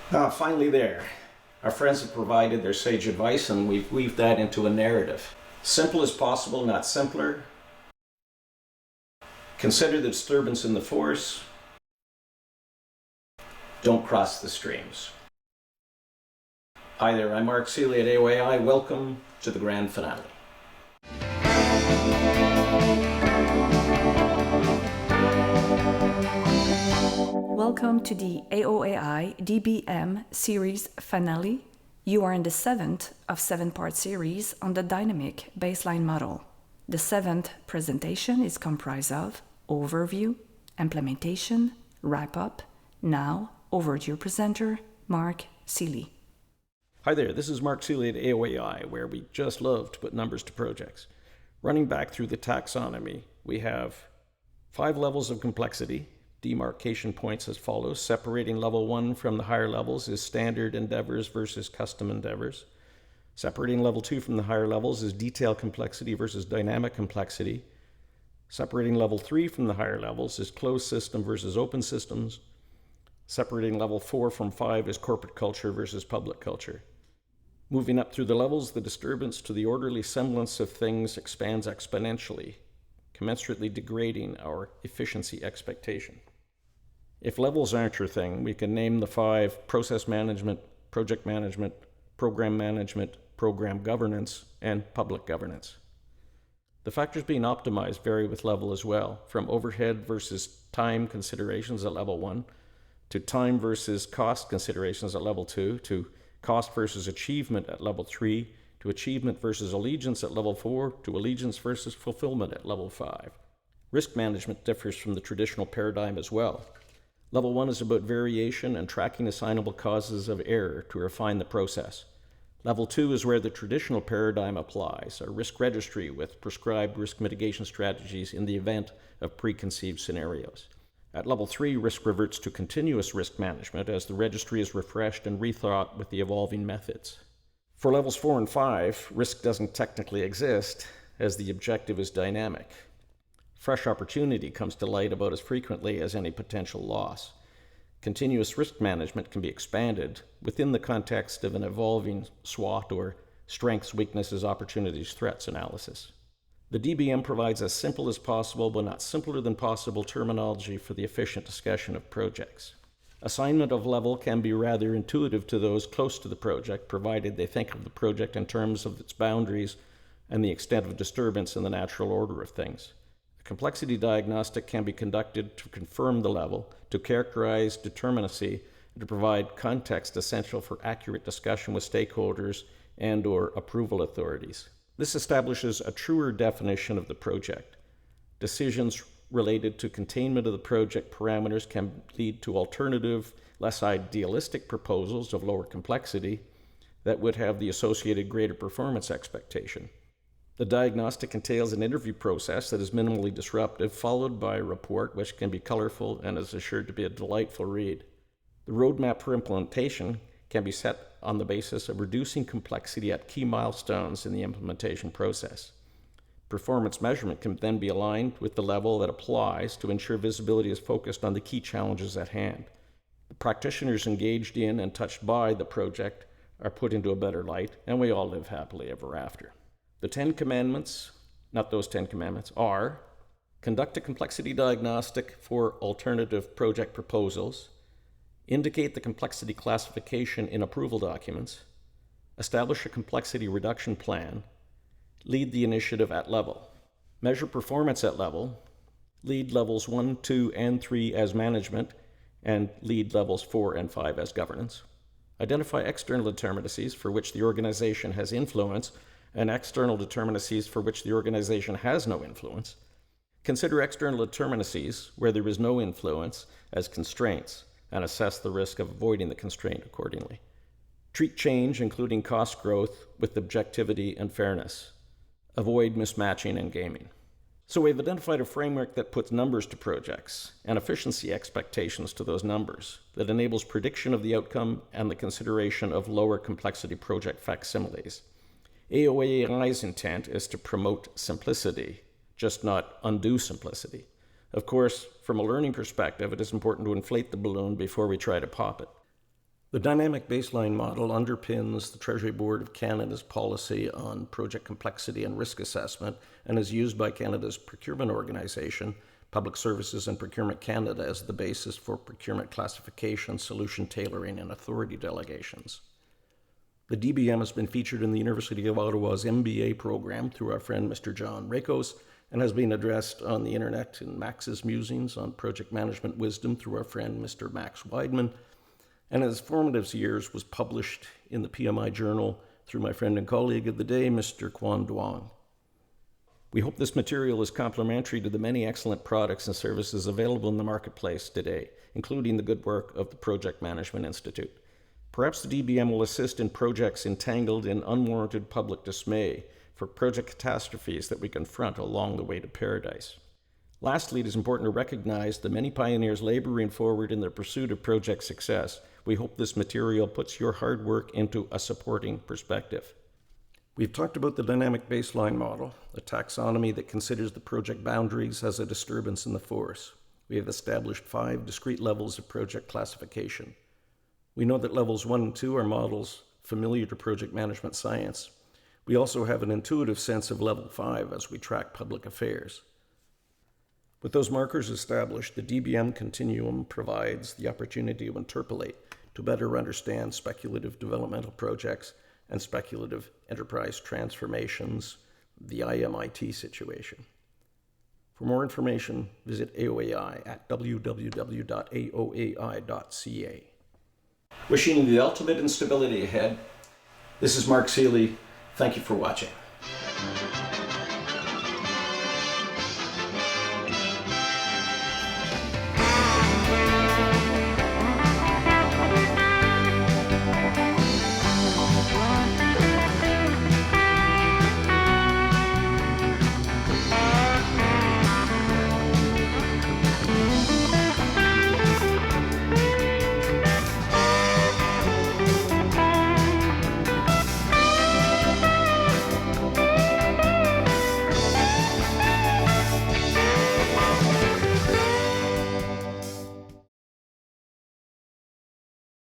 Finally there. Our friends have provided their sage advice and we've weaved that into a narrative. Simple as possible, not simpler. Consider the disturbance in the force. Don't cross the streams. Hi there, I'm Mark Seeley at AOAI. Welcome to the grand finale. Welcome to the AOAI DBM series finale. You are in the 7th of 7-part series on the dynamic baseline model. The 7th presentation is comprised of overview, implementation, wrap-up. Now, over to your presenter, Mark Seeley. Hi there, this is Mark Seeley at AOAI, where we just love to put numbers to projects. Running back through the taxonomy, we have 5 levels of complexity, demarcation points as follows. Separating level 1 from the higher levels is standard endeavors versus custom endeavors. Separating level 2 from the higher levels is detail complexity versus dynamic complexity. Separating level 3 from the higher levels is closed system versus open systems. Separating level 4 from 5 is corporate culture versus public culture. Moving up through the levels, the disturbance to the orderly semblance of things expands exponentially, commensurately degrading our efficiency expectation. If levels aren't your thing, we can name the 5 process management, project management, program governance, and public governance. The factors being optimized vary with level as well, from overhead versus time considerations at level 1, to time versus cost considerations at level 2, to cost versus achievement at level 3, to achievement versus allegiance at level 4, to allegiance versus fulfillment at level 5. Risk management differs from the traditional paradigm as well. Level 1 is about variation and tracking assignable causes of error to refine the process. Level 2 is where the traditional paradigm applies, a risk registry with prescribed risk mitigation strategies in the event of preconceived scenarios. At level 3, risk reverts to continuous risk management as the registry is refreshed and rethought with the evolving methods. For levels 4 and 5, risk doesn't technically exist as the objective is dynamic. Fresh opportunity comes to light about as frequently as any potential loss. Continuous risk management can be expanded within the context of an evolving SWOT or strengths, weaknesses, opportunities, threats analysis. The DBM provides as simple as possible, but not simpler than possible, terminology for the efficient discussion of projects. Assignment of level can be rather intuitive to those close to the project, provided they think of the project in terms of its boundaries and the extent of disturbance in the natural order of things. A complexity diagnostic can be conducted to confirm the level, to characterize determinacy, and to provide context essential for accurate discussion with stakeholders and/or approval authorities. This establishes a truer definition of the project. Decisions related to containment of the project parameters can lead to alternative, less idealistic proposals of lower complexity that would have the associated greater performance expectation. The diagnostic entails an interview process that is minimally disruptive, followed by a report which can be colorful and is assured to be a delightful read. The roadmap for implementation can be set on the basis of reducing complexity at key milestones in the implementation process. Performance measurement can then be aligned with the level that applies to ensure visibility is focused on the key challenges at hand. The practitioners engaged in and touched by the project are put into a better light, and we all live happily ever after. The 10 commandments, not those 10 commandments, are: conduct a complexity diagnostic for alternative project proposals, indicate the complexity classification in approval documents, establish a complexity reduction plan, lead the initiative at level, measure performance at level, lead levels 1, 2, and 3 as management, and lead levels 4 and 5 as governance, identify external determinacies for which the organization has influence and external determinacies for which the organization has no influence, consider external determinacies where there is no influence as constraints, and assess the risk of avoiding the constraint accordingly. Treat change, including cost growth, with objectivity and fairness. Avoid mismatching and gaming. So we've identified a framework that puts numbers to projects and efficiency expectations to those numbers, that enables prediction of the outcome and the consideration of lower complexity project facsimiles. AOAI's intent is to promote simplicity, just not undue simplicity. Of course, from a learning perspective, it is important to inflate the balloon before we try to pop it. The dynamic baseline model underpins the Treasury Board of Canada's policy on project complexity and risk assessment and is used by Canada's procurement organization, Public Services and Procurement Canada, as the basis for procurement classification, solution tailoring, and authority delegations. The DBM has been featured in the University of Ottawa's MBA program through our friend Mr. John Rakos and has been addressed on the internet in Max's musings on project management wisdom through our friend Mr. Max Weidman, and in its formative years was published in the PMI Journal through my friend and colleague of the day, Mr. Quan Duong. We hope this material is complementary to the many excellent products and services available in the marketplace today, including the good work of the Project Management Institute. Perhaps the DBM will assist in projects entangled in unwarranted public dismay for project catastrophes that we confront along the way to paradise. Lastly, it is important to recognize the many pioneers laboring forward in the pursuit of project success. We hope this material puts your hard work into a supporting perspective. We've talked about the dynamic baseline model, a taxonomy that considers the project boundaries as a disturbance in the force. We have established 5 discrete levels of project classification. We know that levels 1 and 2 are models familiar to project management science. We also have an intuitive sense of level 5 as we track public affairs. With those markers established, the DBM continuum provides the opportunity to interpolate to better understand speculative developmental projects and speculative enterprise transformations, the IMIT situation. For more information, visit AOAI at www.aoai.ca. Wishing you the ultimate in stability ahead, this is Mark Seeley. Thank you for watching.